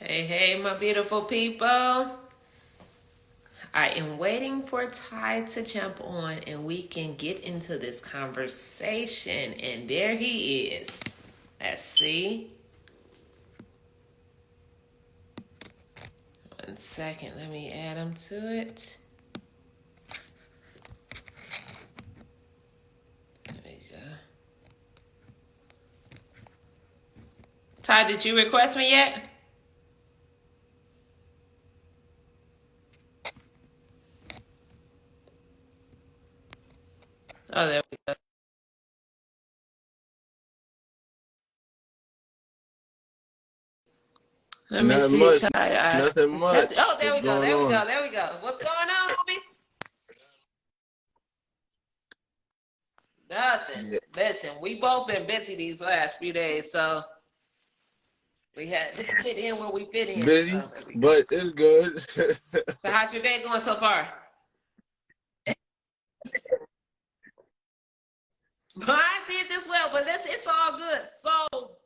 Hey, hey, my beautiful people. I am waiting for Ty to jump on and we can get into this conversation. And there he is. Let's see. One second. Let me add him to it. There we go. Ty, did you request me yet? Oh, there we go. Let me Nothing see, much. Ty. I Nothing accepted. much. Oh, there What's we go. going There we on? go. There we go. What's going on, homie? Nothing. Yeah. Listen, we both been busy these last few days, so we had to fit in where we fit in. Busy, Oh, there we go. but it's good. So how's your day going so far? I see it as well, but listen, it's all good. So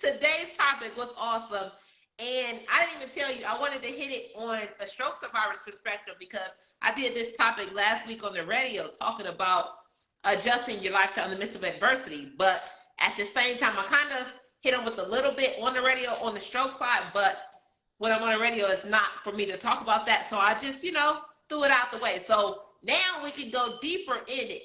today's topic was awesome. And I didn't even tell you, I wanted to hit it on a stroke survivor's perspective because I did this topic last week on the radio talking about adjusting your lifestyle in the midst of adversity. But at the same time, I kind of hit them with a little bit on the radio on the stroke side, but when I'm on the radio, it's not for me to talk about that. So I just, threw it out the way. So now we can go deeper in it.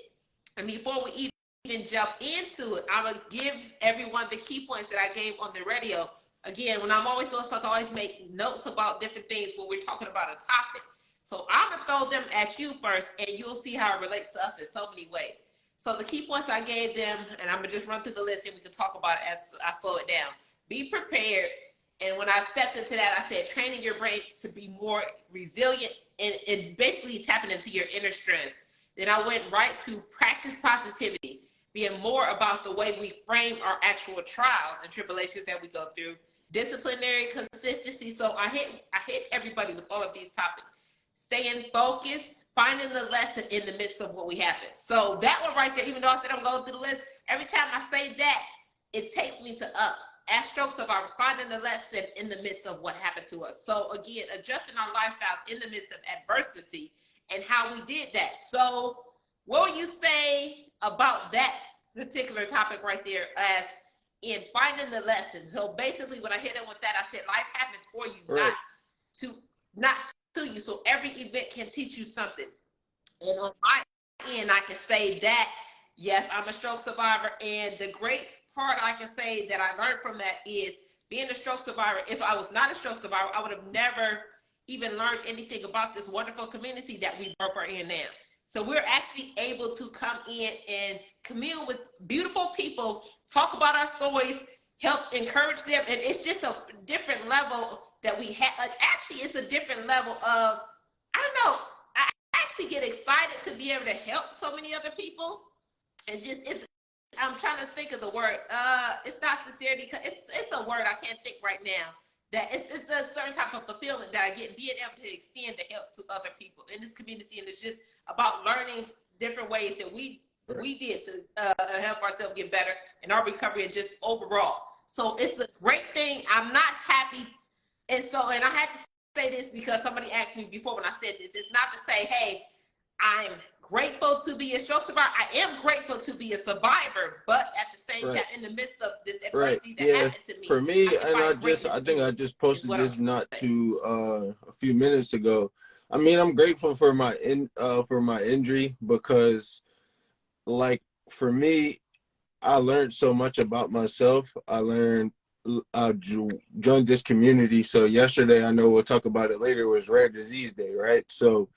And before we even jump into it, I'm gonna give everyone the key points that I gave on the radio. Again, when I'm always doing stuff, I always make notes about different things when we're talking about a topic. So I'm gonna throw them at you first, and you'll see how it relates to us in so many ways. So the key points I gave them, and I'm gonna just run through the list, and we can talk about it as I slow it down. Be prepared. And when I stepped into that, I said training your brain to be more resilient and basically tapping into your inner strength. Then I went right to practice positivity, being more about the way we frame our actual trials and tribulations that we go through. Disciplinary consistency. So I hit everybody with all of these topics. Staying focused, finding the lesson in the midst of what we happen. So that one right there, even though I said I'm going through the list, every time I say that, it takes me to us. As stroke survivors, finding the lesson in the midst of what happened to us. So again, adjusting our lifestyles in the midst of adversity and how we did that. So what would you say about that particular topic right there as in finding the lesson? So basically when I hit it with that, I said life happens for you, Right. not to you. So every event can teach you something. And on my end, I can say that, yes, I'm a stroke survivor. And the great part I can say that I learned from that is being a stroke survivor. If I was not a stroke survivor, I would have never even learned anything about this wonderful community that we both are in now. So we're actually able to come in and commune with beautiful people, talk about our stories, help encourage them. And it's just a different level that we have. Actually, it's a different level of, I don't know, I actually get excited to be able to help so many other people. And just, I'm trying to think of the word. It's not sincerity. It's a word I can't think right now. That it's a certain type of fulfillment that I get being able to extend the help to other people in this community, and it's just about learning different ways that we did to help ourselves get better in our recovery and just overall. So it's a great thing. I'm not happy, and I had to say this because somebody asked me before when I said this. It's not to say, hey, I'm grateful to be a stroke survivor. I am grateful to be a survivor, but at the same Right. time, in the midst of this Right. adversity that Yeah. happened to For me, I me, can and find I greatness think in I it, just is posted what I'm this not saying. too a few minutes ago. I mean, I'm grateful for my injury because, like, for me, I learned so much about myself. I joined this community. So yesterday, I know we'll talk about it later, was Rare Disease Day, right? So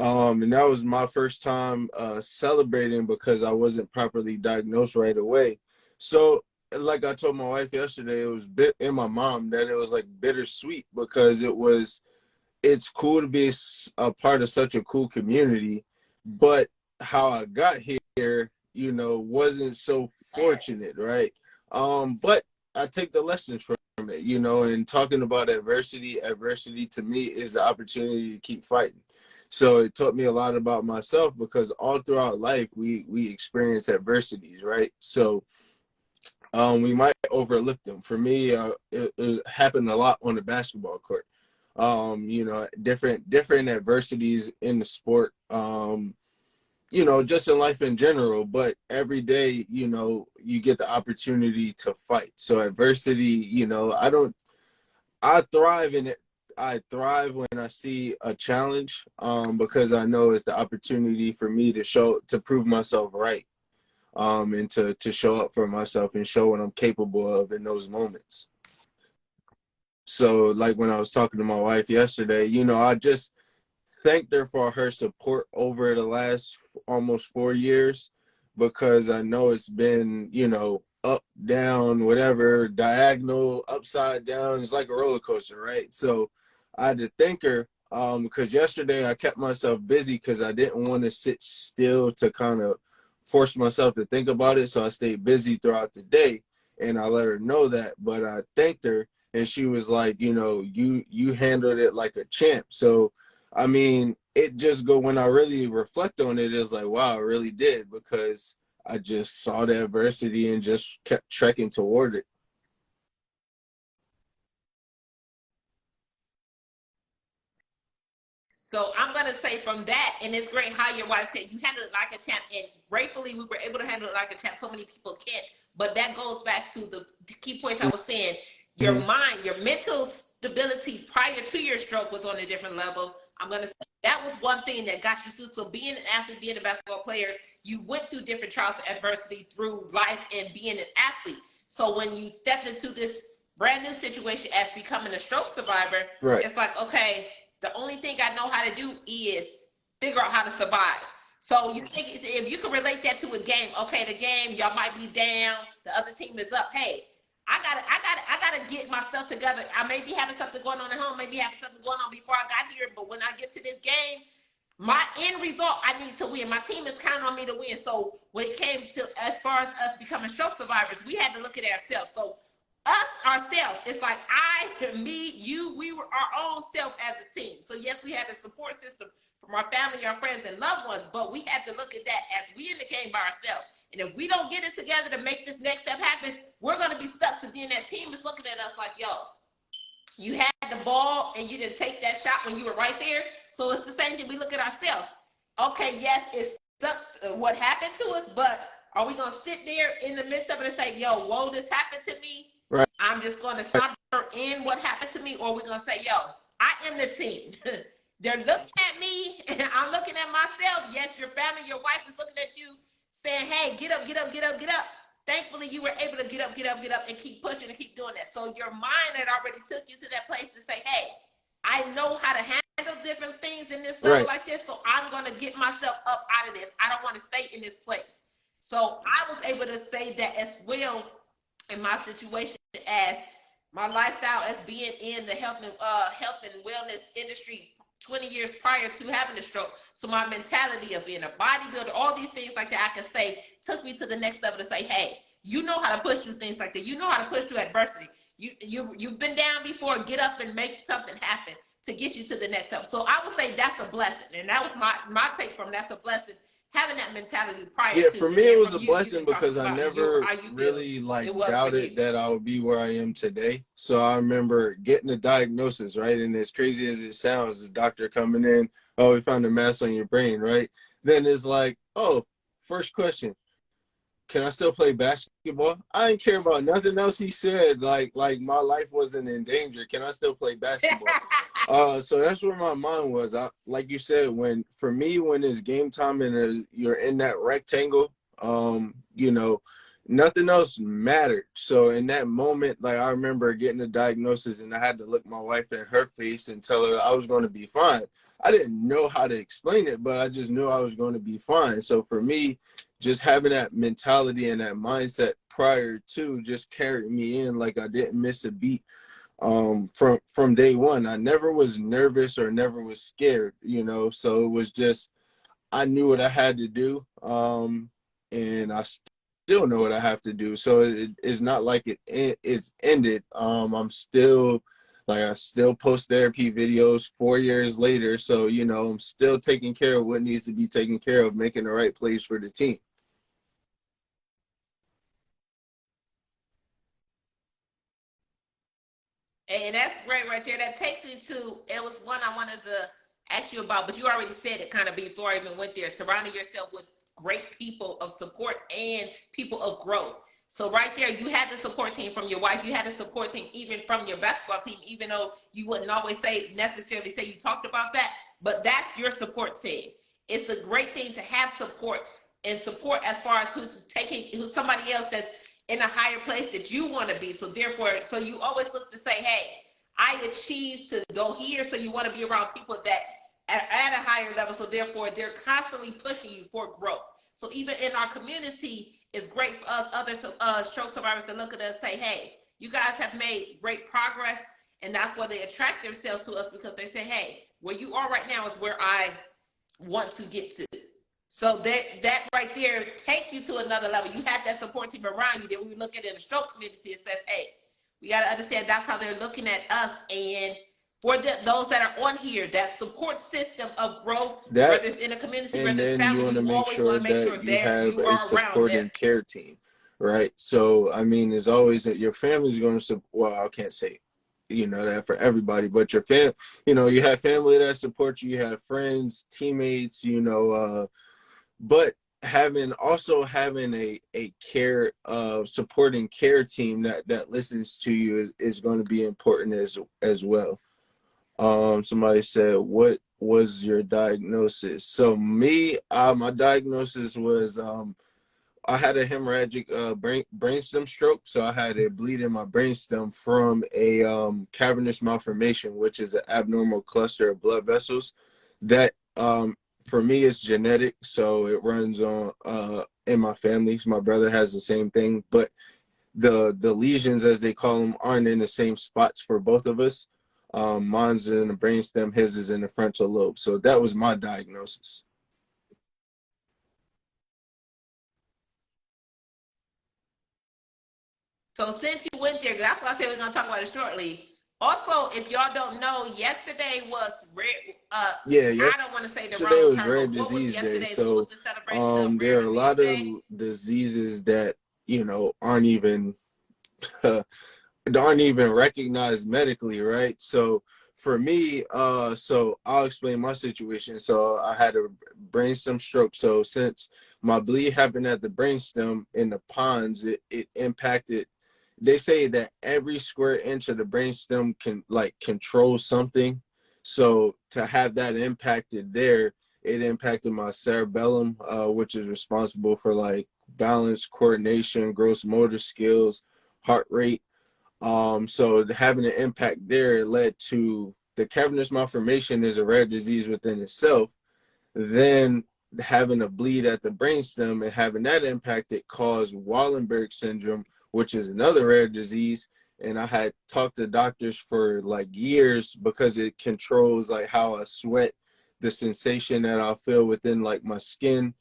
and that was my first time celebrating because I wasn't properly diagnosed right away. So like I told my wife yesterday, it was and my mom, that it was like bittersweet because it's cool to be a part of such a cool community, but how I got here, wasn't so fortunate, right? But I take the lessons from it, and talking about adversity to me is the opportunity to keep fighting. So it taught me a lot about myself because all throughout life we experience adversities, right? So we might overlook them. For me, it happened a lot on the basketball court. You know, different adversities in the sport. You know, just in life in general, but every day, you know, you get the opportunity to fight. So adversity, you know, I thrive in it. I thrive when I see a challenge, because I know it's the opportunity for me to prove myself right, and to show up for myself and show what I'm capable of in those moments. So like when I was talking to my wife yesterday, you know, I just thanked her for her support over the last almost 4 years, because I know it's been, you know, up, down, whatever, diagonal, upside down. It's like a roller coaster, right? So I had to thank her, because yesterday I kept myself busy because I didn't want to sit still to kind of force myself to think about it. So I stayed busy throughout the day, and I let her know that. But I thanked her, and she was like, you know, you handled it like a champ. So I mean, it just go when I really reflect on it, it's like, wow, I really did, because I just saw the adversity and just kept trekking toward it. So I'm gonna say from that, and it's great how your wife said you handled it like a champ, and gratefully we were able to handle it like a champ. So many people can't, but that goes back to the key points I was saying. Your Mhm. mind, your mental stability prior to your stroke was on a different level. I'm gonna say that was one thing that got you through. So being an athlete, being a basketball player, you went through different trials of adversity through life and being an athlete. So when you stepped into this brand new situation as becoming a stroke survivor, Right, it's like, okay, the only thing I know how to do is figure out how to survive. So you think if you can relate that to a game, okay, the game, y'all might be down, the other team is up. Hey, I gotta get myself together. I may be having something going on at home, maybe having something going on before I got here, but when I get to this game, my end result, I need to win. My team is counting on me to win. So when it came to as far as us becoming stroke survivors, we had to look at ourselves. So us ourselves, it's like me, you, we were our own self as a team. So yes, we had a support system from our family, our friends, and loved ones, but we had to look at that as we in the game by ourselves. And if we don't get it together to make this next step happen, we're gonna be stuck. So then that team is looking at us like, yo, you had the ball and you didn't take that shot when you were right there. So it's the same thing. We look at ourselves. Okay, yes, it sucks what happened to us, but are we gonna sit there in the midst of it and say, "Yo, whoa, this happened to me. right, I'm just gonna suffer in what happened to me," or we're gonna say, "Yo, I am the team." They're looking at me, and I'm looking at myself. Yes, your family, your wife is looking at you, saying, "Hey, get up, get up, get up, get up." Thankfully, you were able to get up, get up, get up, and keep pushing and keep doing that. So your mind had already took you to that place to say, "Hey, I know how to handle different things in this level right. like this, so I'm gonna get myself up out of this. I don't want to stay in this place." So I was able to say that as well in my situation as my lifestyle as being in the health and wellness industry 20 years prior to having a stroke. So my mentality of being a bodybuilder, all these things like that, I can say took me to the next level to say, hey, you know how to push through things like that. You know how to push through adversity. You've been down before. Get up and make something happen to get you to the next level. So I would say that's a blessing, and that was my take from that's a blessing. Having that mentality prior Yeah, to, for and me it then was from a you blessing can talk because I about your never how you feel really like it was for you. doubted that I would be where I am today. So I remember getting the diagnosis, right? And as crazy as it sounds, the doctor coming in, oh, we found a mass on your brain, right? Then it's like, oh, first question, can I still play basketball? I didn't care about nothing else he said. Like my life wasn't in danger. Can I still play basketball? So that's where my mind was. I, like you said, when for me, when it's game time and you're in that rectangle, you know, nothing else mattered. So in that moment, like I remember getting the diagnosis and I had to look my wife in her face and tell her I was going to be fine. I didn't know how to explain it, but I just knew I was going to be fine. So for me, just having that mentality and that mindset prior to just carried me in like I didn't miss a beat, from day one. I never was nervous or never was scared, you know. So it was just I knew what I had to do, and I still know what I have to do. So it's not like it's ended. I'm still like I still post therapy videos 4 years later. So you know I'm still taking care of what needs to be taken care of, making the right plays for the team. And that's great right there. That takes me to, it was one I wanted to ask you about, but you already said it kind of before I even went there. Surrounding yourself with great people of support and people of growth. So right there, you had the support team from your wife. You had the support team even from your basketball team, even though you wouldn't always necessarily say you talked about that, but that's your support team. It's a great thing to have support, and support as far as who's somebody else that's in a higher place that you want to be. So therefore, so you always look to say, hey, I achieved to go here. So you want to be around people that are at a higher level. So therefore, they're constantly pushing you for growth. So even in our community, it's great for us other stroke survivors to look at us and say, hey, you guys have made great progress. And that's why they attract themselves to us, because they say, hey, where you are right now is where I want to get to. So that right there takes you to another level. You have that support team around you. Then we look at it in the stroke community, it says, hey, we got to understand that's how they're looking at us. And for those that are on here, that support system of growth, That, whether it's in a community, and whether it's then you family, want to you make always want sure to make that sure you that have you a are around them. supporting care team, right? So I mean, there's always that your family's going to support. Well, I can't say, that for everybody, but your you have family that supports you, you have friends, teammates, but having a care supporting care team that listens to you is going to be important as well. Somebody said, what was your diagnosis? So me, my diagnosis was, I had a hemorrhagic brainstem stroke. So I had a bleed in my brainstem from a cavernous malformation, which is an abnormal cluster of blood vessels that, for me, is genetic. So it runs on in my family. My brother has the same thing, but the lesions, as they call them, aren't in the same spots for both of us. Mine's in the brainstem, his is in the frontal lobe. So that was my diagnosis. So since you went there, that's why I said we're gonna talk about it shortly. Also, if y'all don't know, yesterday was rare. Yeah, I don't want to say the yesterday wrong was term, Rare but what was Disease Day. yesterday's? What was So the celebration of there Rare are a Disease lot of Day? diseases that, aren't even aren't even recognized medically, right? So for me, so I'll explain my situation. So I had a brainstem stroke. So since my bleed happened at the brainstem in the pons, it impacted. They say that every square inch of the brainstem can like control something. So to have that impacted there, it impacted my cerebellum, which is responsible for like balance, coordination, gross motor skills, heart rate. So having an impact there led to the cavernous malformation is a rare disease within itself. Then having a bleed at the brainstem and having that impact, it caused Wallenberg syndrome, which is another rare disease. And I had talked to doctors for like years because it controls like how I sweat, the sensation that I feel within like my skin,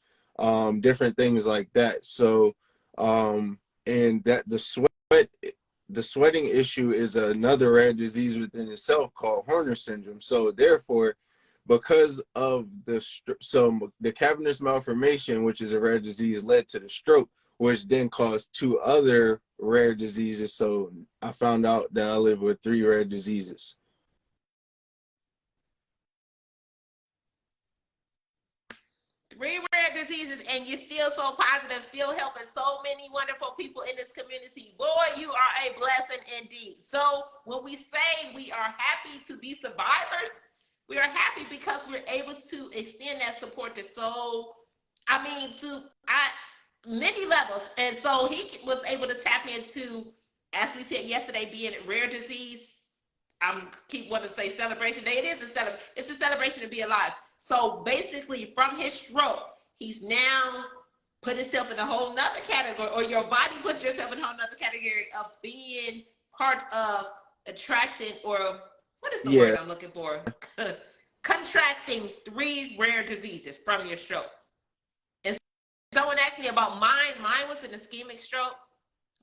different things like that. So, and that the sweating issue is another rare disease within itself called Horner syndrome. So therefore, because of the cavernous malformation, which is a rare disease, led to the stroke, which then caused two other rare diseases. So I found out that I live with three rare diseases. Three rare diseases, and you feel so positive, still helping so many wonderful people in this community. Boy, you are a blessing indeed. So when we say we are happy to be survivors, we are happy because we're able to extend that support to to many levels. And so he was able to tap into, as we said yesterday, being a rare disease. I'm keep wanting to say celebration day. It is it's a celebration to be alive. So basically, from his stroke, he's now put himself in a whole nother category, or your body puts yourself in a whole nother category of being part of attracting, or what is the word Yeah, I'm looking for? Contracting three rare diseases from your stroke. And someone asked me about mine. Mine was an ischemic stroke.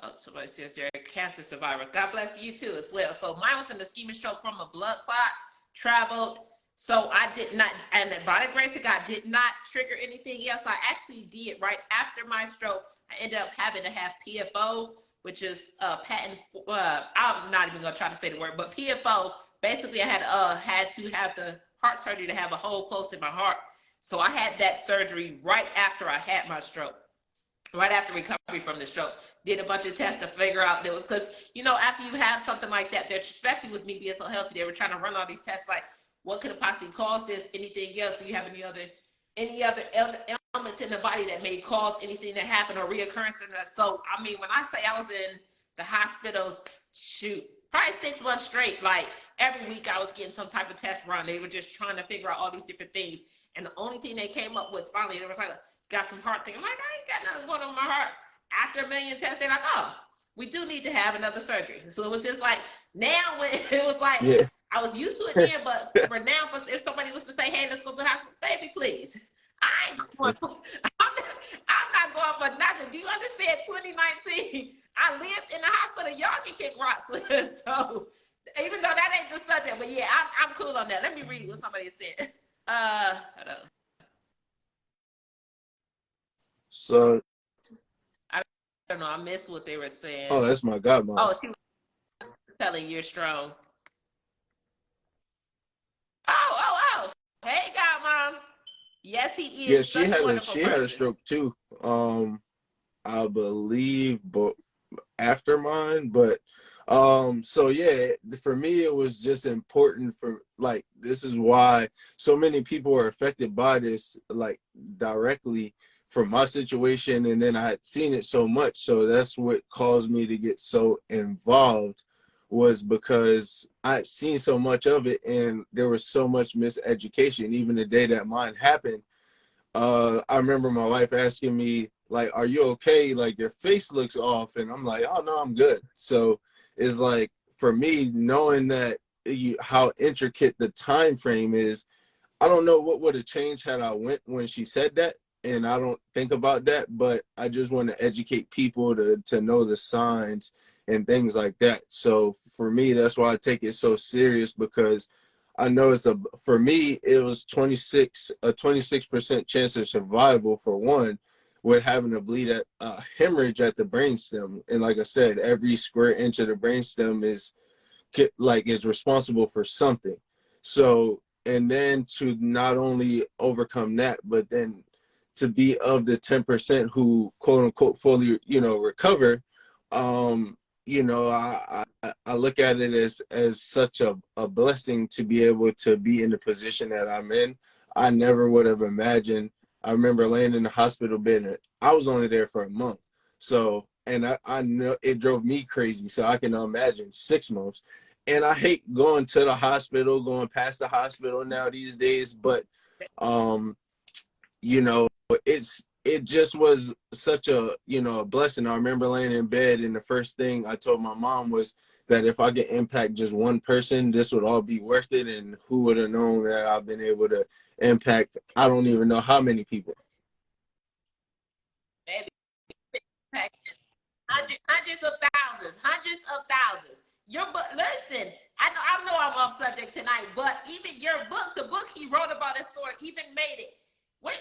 Oh, somebody says they're a cancer survivor. God bless you too as well. So mine was an ischemic stroke from a blood clot, traveled. So I did not, and by the grace of God, did not trigger anything else. I actually did right after my stroke. I ended up having to have PFO, which is patent. I'm not even gonna try to say the word, but PFO. Basically, I had to have the heart surgery to have a hole close in my heart. So I had that surgery right after I had my stroke, right after recovery from the stroke. Did a bunch of tests to figure out there was, because after you have something like that, especially with me being so healthy, they were trying to run all these tests like what could have possibly caused this, anything else, do you have any other elements in the body that may cause anything to happen or reoccurrence in that. So I mean, when I say I was in the hospitals, shoot, probably 6 months straight, like every week I was getting some type of test run. They were just trying to figure out all these different things. And the only thing they came up with finally, there was like, got some heart thing. I'm like, I ain't got nothing going on with my heart. After a million tests, they're like, oh, we do need to have another surgery. So it was just like, now when it was like, Yeah. I was used to it then, but for now, if somebody was to say, hey, let's go to the hospital, baby, please. I ain't going. I'm not going for nothing. Do you understand? 2019, I lived in the hospital. Y'all can kick rocks. So even though that ain't the subject, but yeah, I'm cool on that. Let me read what somebody said. Hold on. So I don't know. I missed what they were saying. oh, that's my godmom. Oh, she was telling you're strong. Oh. Hey, godmom. Yes, he is. Yeah, she had a stroke too. I believe, but after mine, but so yeah, for me it was just important for, like, this is why so many people are affected by this, like, directly from my situation, and then I had seen it so much, so that's what caused me to get so involved, was because I'd seen so much of it and there was so much miseducation. Even the day that mine happened, I remember my wife asking me, like, are you okay? Like, your face looks off. And I'm like, oh, no, I'm good. So it's like, for me, knowing that how intricate the time frame is, I don't know what would have changed had I went when she said that. And I don't think about that, but I just want to educate people to know the signs and things like that. So for me, that's why I take it so serious, because I know for me, it was a 26% chance of survival for one, with having a hemorrhage at the brainstem. And like I said, every square inch of the brainstem is responsible for something. So, and then to not only overcome that, but then to be of the 10% who quote unquote fully, recover, I look at it as such a blessing to be able to be in the position that I'm in. I never would have imagined. I remember laying in the hospital bed, and I was only there for a month. So, and I know it drove me crazy. So I can imagine 6 months. And I hate going to the hospital, going past the hospital now these days. But, it just was such a blessing. I remember laying in bed, and the first thing I told my mom was that if I could impact just one person, this would all be worth it. And who would have known that I've been able to impact, I don't even know how many people. Maybe hundreds of thousands. Your book, listen, I know I'm off subject tonight, but even your book, the book he wrote about his story, even made it. Wait,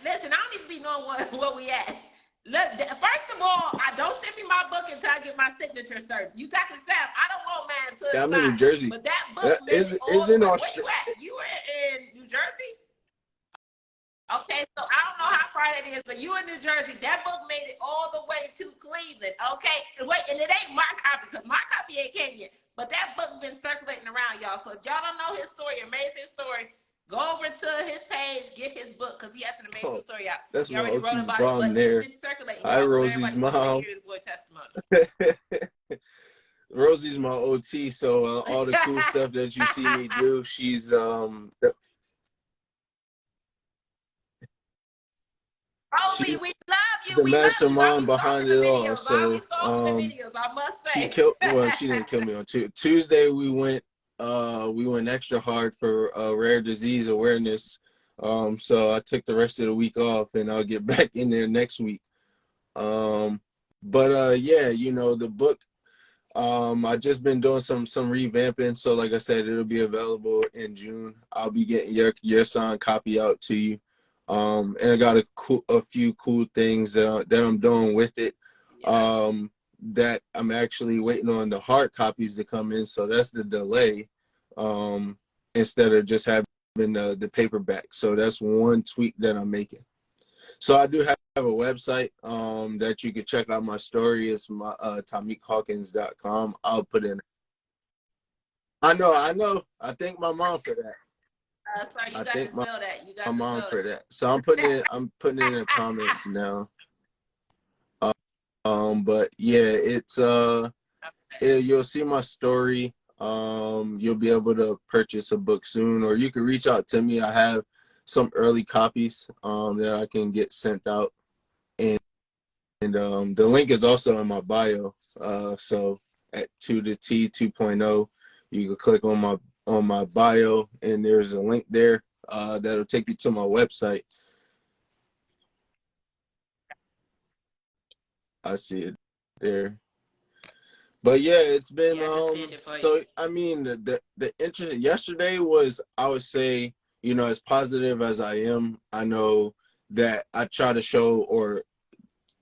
listen, I don't even be knowing what we at. Look, first of all, I don't send me my book until I get my signature served. You got the sound. I don't want mine until it's I'm in New signed. Jersey. But that book is all in the way. Australia. Where you at? You were in New Jersey? Okay, so I don't know how far that is, but you in New Jersey. That book made it all the way to Cleveland. Okay, wait, and it ain't my copy, because my copy ain't came yet. But that book been circulating around, y'all. So if y'all don't know his story, amazing story, go over to his page, get his book, because he has an amazing story out. That's He my already wrote OT's about it, mom but there. it's been circulating, Hi, y'all. Rosie's Everybody wants to mom. hear his boy testimony. Rosie's my OT, so all the cool stuff that you see me do, she's Rosie, we love you. the We love you. mastermind We saw behind the it all. videos. So We saw the videos, I must say. she didn't kill me on Tuesday. We went extra hard for rare disease awareness. So I took the rest of the week off, and I'll get back in there next week. But yeah, the book, I just been doing some revamping. So like I said, it'll be available in June. I'll be getting your signed copy out to you. And I got a few cool things that I'm doing with it. Yeah. that I'm actually waiting on the hard copies to come in, so that's the delay. Instead of just having the paperback. So that's one tweak that I'm making. So I do have a website that you can check out my story. It's my TamiqueHawkins.com. I'll put in. I know. I thank my mom for that. Sorry, you I got to thank spell that. You my got to mom spell for that. So I'm putting it. I'm putting it in the comments now. But yeah, it's you'll see my story. You'll be able to purchase a book soon, or you can reach out to me. I have some early copies that I can get sent out, and the link is also in my bio. So at 2 to T 2.0, you can click on my bio, and there's a link there that'll take you to my website. I see it there. But yeah, it's been Yeah, I just did it for you. so I mean the interest yesterday was, I would say, as positive as I am, I know that I try to show or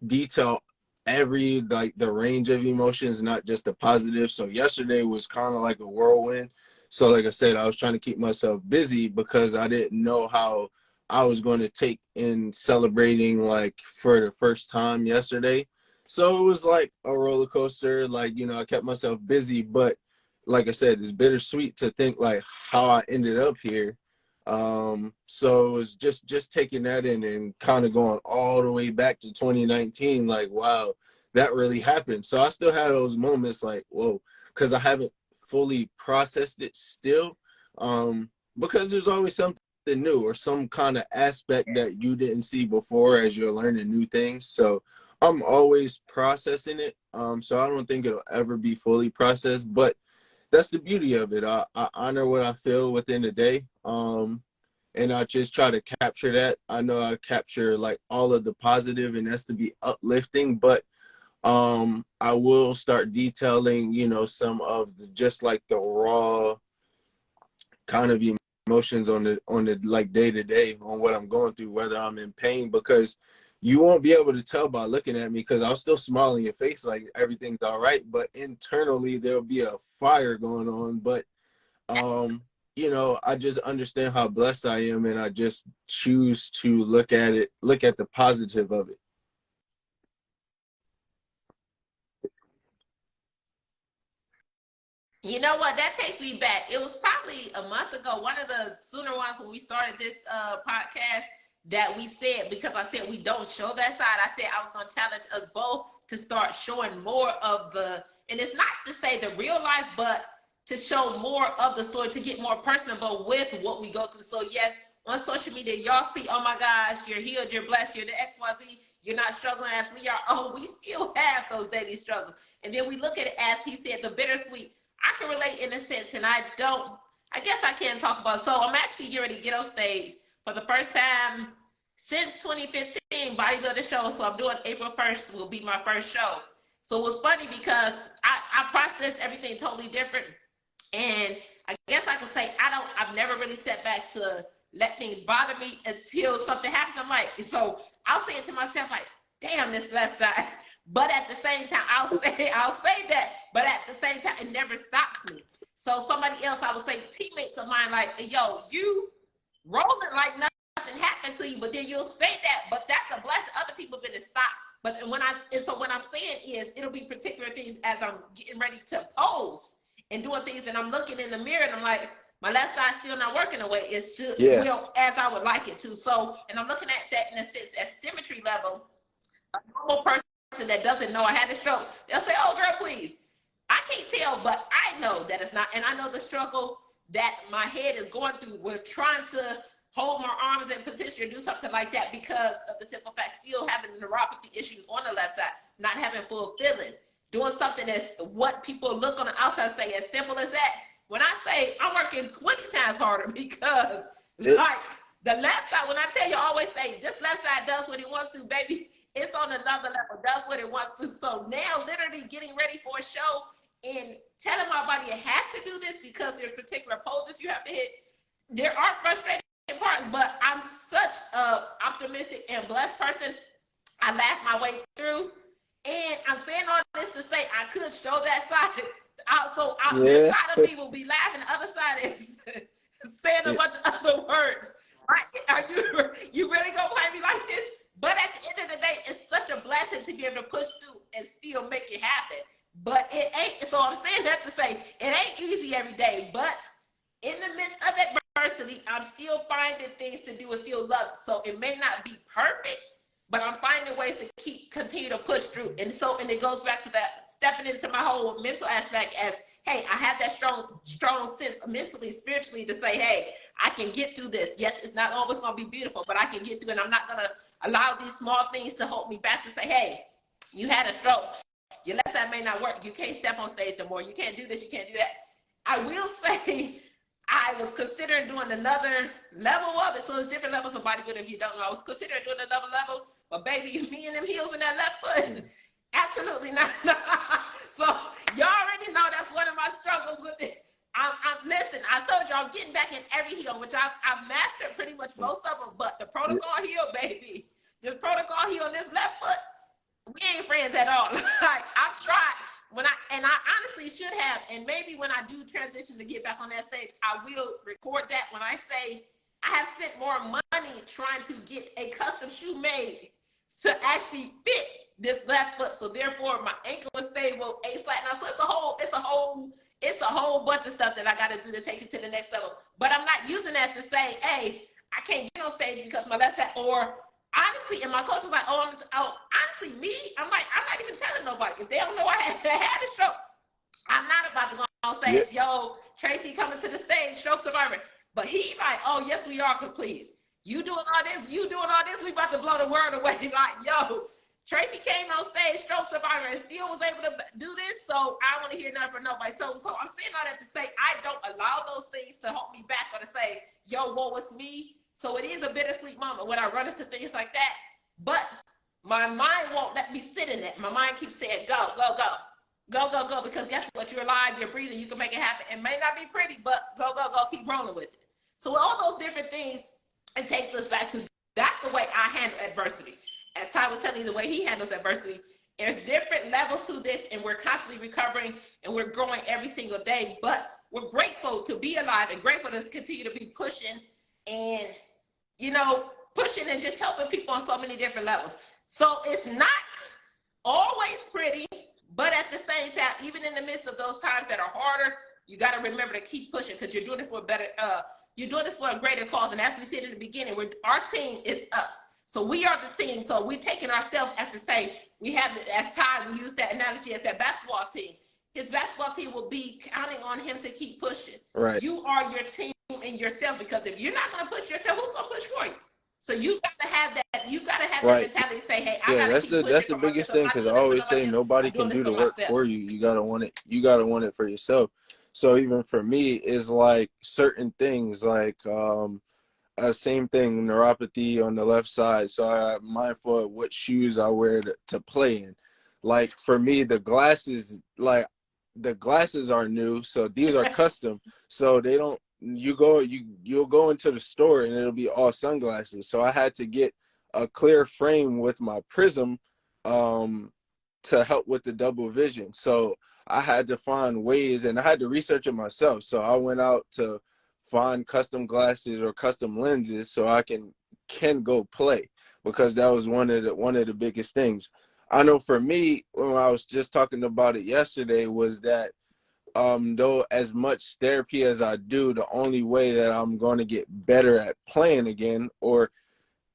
detail every, like, the range of emotions, not just the positive. So yesterday was kind of like a whirlwind. So like I said, I was trying to keep myself busy because I didn't know how I was going to take in celebrating, like, for the first time yesterday. So it was like a roller coaster. Like, I kept myself busy, but like I said, it's bittersweet to think like how I ended up here. So it was just taking that in and kind of going all the way back to 2019, like, wow, that really happened. So I still had those moments like, whoa, because I haven't fully processed it still. Because there's always something new or some kind of aspect that you didn't see before as you're learning new things. So I'm always processing it. So I don't think it'll ever be fully processed, but that's the beauty of it. I honor what I feel within the day. And I just try to capture that. I know I capture like all of the positive, and that's to be uplifting, but I will start detailing, some of just like the raw kind of emotions on the like day to day on what I'm going through, whether I'm in pain, because you won't be able to tell by looking at me because I'll still smile in your face like everything's all right, but internally there'll be a fire going on. But I just understand how blessed I am, and I just choose to look at the positive of it. You know what? That takes me back. It was probably a month ago, one of the sooner ones when we started this podcast, that we said, because I said we don't show that side, I said I was going to challenge us both to start showing more of and it's not to say the real life, but to show more of the story, to get more personable with what we go through. So yes, on social media, y'all see, oh my gosh, you're healed, you're blessed, you're the XYZ, you're not struggling as we are. Oh, we still have those daily struggles. And then we look at it as he said, the bittersweet. I can relate in a sense, and I guess I can talk about it. So I'm actually getting ready to get on stage for the first time since 2015, bodybuilder show. So I'm doing April 1st will be my first show. So it was funny because I processed everything totally different. And I guess I could say I've never really sat back to let things bother me until something happens. I'm like, so I'll say it to myself like, damn, this left side. But at the same time, I'll say that, but at the same time, it never stops me. So somebody else, I would say, teammates of mine, like, yo, you rolling like nothing happened to you, but then you'll say that, but that's a blessing. Other people been to stop. So what I'm saying is, it'll be particular things as I'm getting ready to pose and doing things, and I'm looking in the mirror, and I'm like, my left side's still not working the way it's just Yeah. well as I would like it to. So, and I'm looking at that in a sense at symmetry level. A normal person that doesn't know I had a stroke, they'll say, "Oh, girl, please." I can't tell, but I know that it's not, and I know the struggle that my head is going through. We're trying to hold my arms in position or do something like that because of the simple fact still having neuropathy issues on the left side, not having full feeling, doing something that's what people look on the outside say as simple as that. When I say I'm working 20 times harder because like the left side, when I tell you, I always say this left side does what it wants to, baby. It's on another level, does what it wants to. So now literally getting ready for a show and telling my body it has to do this because there's particular poses you have to hit. There are frustrating parts, but I'm such a optimistic and blessed person. I laugh my way through. And I'm saying all this to say I could show that side. This Yeah. side of me will be laughing. The other side is saying a bunch of other words. Right? Are you really gonna play me like this? But at the end of the day, it's such a blessing to be able to push through and still make it happen. But it ain't. So I'm saying that to say it ain't easy every day. But in the midst of adversity, I'm still finding things to do and still love it. So it may not be perfect, but I'm finding ways to continue to push through. And it goes back to that stepping into my whole mental aspect as, hey, I have that strong sense mentally, spiritually to say, hey, I can get through this. Yes, it's not always going to be beautiful, but I can get through it. And I'm not going to allow these small things to hold me back to say, hey, you had a stroke. Your left side may not work. You can't step on stage no more. You can't do this. You can't do that. I will say I was considering doing another level of it. So there's different levels of bodybuilding if you don't know. I was considering doing another level, but baby, me and them heels in that left foot, absolutely not. So y'all already know that's one of my struggles with it. Listen, I told you I'm getting back in every heel, which I've mastered pretty much most of them, but the protocol heel, baby, this protocol heel on this left foot, we ain't friends at all. Like, I've tried I honestly should have, and maybe when I do transition to get back on that stage, I will record that when I say I have spent more money trying to get a custom shoe made to actually fit this left foot. So therefore my ankle is stable, A flat now. So it's a whole bunch of stuff that I gotta do to take it to the next level. But I'm not using that to say, hey, I can't get on stage because my left side, or honestly, and my coach was like, honestly, me, I'm not even telling nobody. If they don't know I had a stroke, I'm not about to go on stage, yo, Tracy coming to the stage, stroke survivor. But he like, oh, yes, we are, please. You doing all this, we about to blow the world away. Like, yo, Tracy came on stage, stroke survivor, and still was able to do this, so I don't want to hear nothing from nobody. So I'm saying all that to say I don't allow those things to hold me back or to say, yo, woe, it's me. So it is a bittersweet moment when I run into things like that. But my mind won't let me sit in it. My mind keeps saying, go, go, go. Go, go, go, because guess what? You're alive, you're breathing, you can make it happen. It may not be pretty, but go, go, go, keep rolling with it. So all those different things, it takes us back to, that's the way I handle adversity. As Ty was telling you, the way he handles adversity, there's different levels to this, and we're constantly recovering, and we're growing every single day, but we're grateful to be alive and grateful to continue to be pushing and, pushing and just helping people on so many different levels. So it's not always pretty, but at the same time, even in the midst of those times that are harder, you got to remember to keep pushing because you're doing it for a better, you're doing this for a greater cause. And as we said in the beginning, our team is us. So we are the team. So we're taking ourselves as to say, we have, as Ty, we use that analogy as that basketball team. His basketball team will be counting on him to keep pushing. Right. You are your team and yourself, because if you're not going to push yourself, who's going to push for you? So you got to have that. You got to have that mentality to say, "Hey, I got to keep pushing." That's the biggest thing, because I always say nobody can do the work for you. You gotta want it. You gotta want it for yourself. So even for me, is like certain things, like same thing, neuropathy on the left side. So I'm mindful of what shoes I wear to play in. Like for me, the glasses are new, so these are custom. So they don't. You'll go into the store and it'll be all sunglasses. So I had to get a clear frame with my prism to help with the double vision. So I had to find ways, and I had to research it myself. So I went out to find custom glasses or custom lenses so I can go play, because that was one of the biggest things. I know for me, when I was just talking about it yesterday, was that though as much therapy as I do, the only way that I'm going to get better at playing again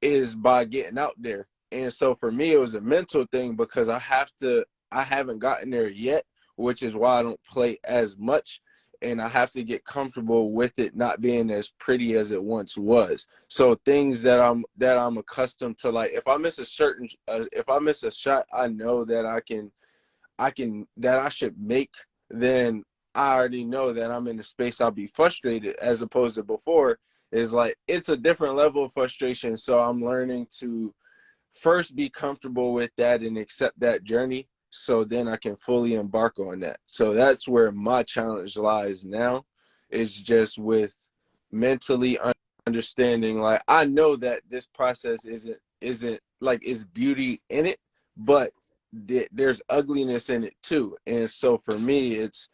is by getting out there. And so for me, it was a mental thing, because I haven't gotten there yet, which is why I don't play as much. And I have to get comfortable with it not being as pretty as it once was. So things that I'm accustomed to, like if I miss a shot, I know that I should make, then I already know that I'm in a space I'll be frustrated, as opposed to before is like, it's a different level of frustration. So I'm learning to first be comfortable with that and accept that journey, so then I can fully embark on that. So that's where my challenge lies now, is just with mentally understanding, like I know that this process isn't like, is beauty in it, but there's ugliness in it too. And so for me, it's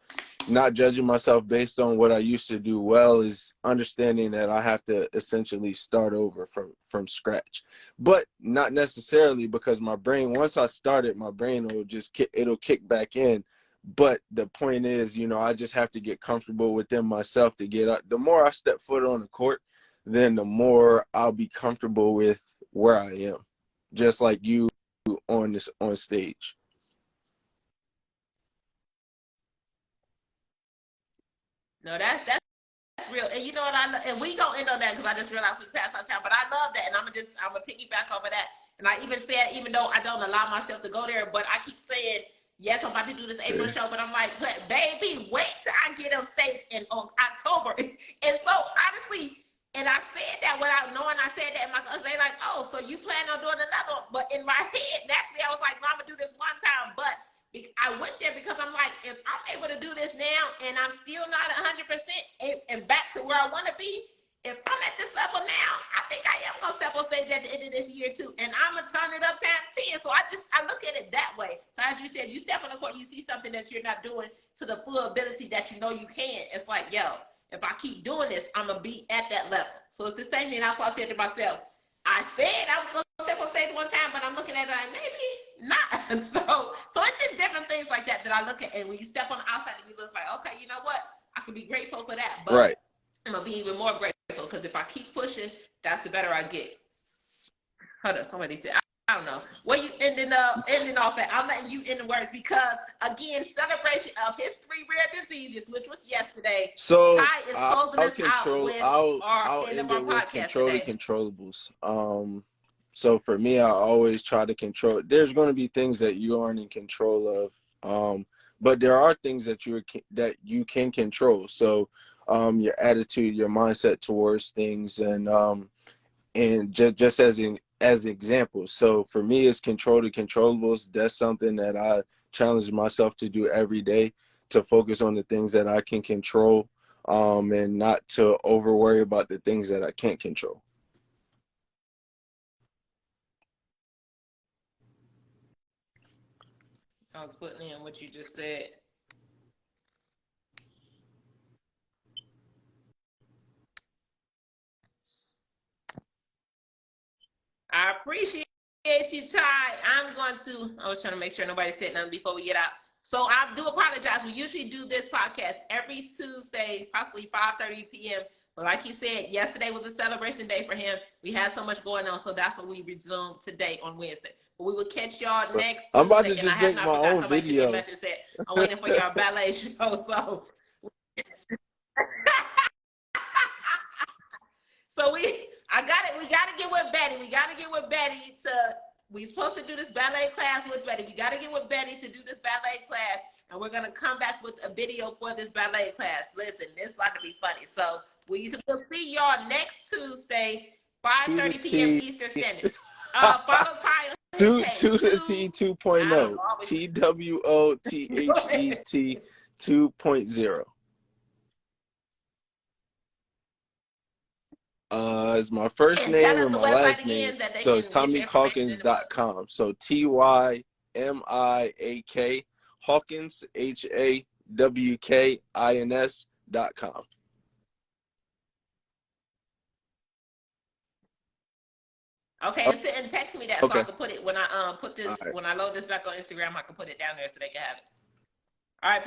not judging myself based on what I used to do well, is understanding that I have to essentially start over from scratch. But not necessarily, because my brain, once I started, my brain will just it'll kick back in. But the point is, I just have to get comfortable within myself to get up. The more I step foot on the court, then the more I'll be comfortable with where I am, just like you on stage. No, that's real. And you know what and we gonna end on that because I just realized we passed our time. But I love that, and I'm gonna piggyback over that. And I even said, even though I don't allow myself to go there, but I keep saying, yes, I'm about to do this April show, but I'm like, baby, wait till I get on stage in October. And so honestly, and I said that without knowing I said that, and my cousins, they like, oh, so you plan on doing another one? But in my head, naturally, I was like, no, I'm gonna do this one time, but I went there because I'm like, if I'm able to do this now and I'm still not 100% and back to where I want to be, if I'm at this level now, I think I am going to step on stage at the end of this year too. And I'm going to turn it up times 10. So I look at it that way. So as you said, you step on the court, you see something that you're not doing to the full ability that you know you can. It's like, yo, if I keep doing this, I'm going to be at that level. So it's the same thing. That's what I said to myself. I said I was going to step on stage one time, but I'm looking at it like, maybe not. So it's just different things like that I look at. And when you step on the outside and you look like, okay, you know what? I can be grateful for that. But Right. I'm going to be even more grateful because if I keep pushing, that's the better I get. Hold up, somebody said, I don't know. Where you ending off at? I'm letting you end the words because, again, celebration of his 3 rare diseases, which was yesterday. So Ty is closing us out with I'll end end of our it with podcast control the today. controllables. So for me, I always try to control. There's going to be things that you aren't in control of, but there are things that you can control. So your attitude, your mindset towards things, and just as examples. So for me, it's control the controllables. That's something that I challenge myself to do every day, to focus on the things that I can control, and not to over worry about the things that I can't control. I was putting in what you just said. I appreciate you, Ty. I was trying to make sure nobody said nothing before we get out. So I do apologize. We usually do this podcast every Tuesday, possibly 5:30 p.m. But like he said, yesterday was a celebration day for him. We had so much going on, so that's what we resumed today on Wednesday. But we will catch y'all next Tuesday. I'm about to and I just have make not my forgot. own Somebody sent me a video. message and said, I'm waiting for your ballet show. So we got to get with Betty. We got to get with Betty we're supposed to do this ballet class with Betty. We got to get with Betty to do this ballet class. And we're going to come back with a video for this ballet class. Listen, this is about to be funny. So we'll see y'all next Tuesday, 5:30 p.m. Eastern Standard. Follow Ty on his page. To the T 2.0. TWOTHET 2.0. It's my first name and my last name. So it's TommyCalkins.com. So TYMIAK Hawkins HAWKINS.com. Okay, and text me that so I can put it when I put this, right. when I load this back on Instagram, I can put it down there so they can have it. All right.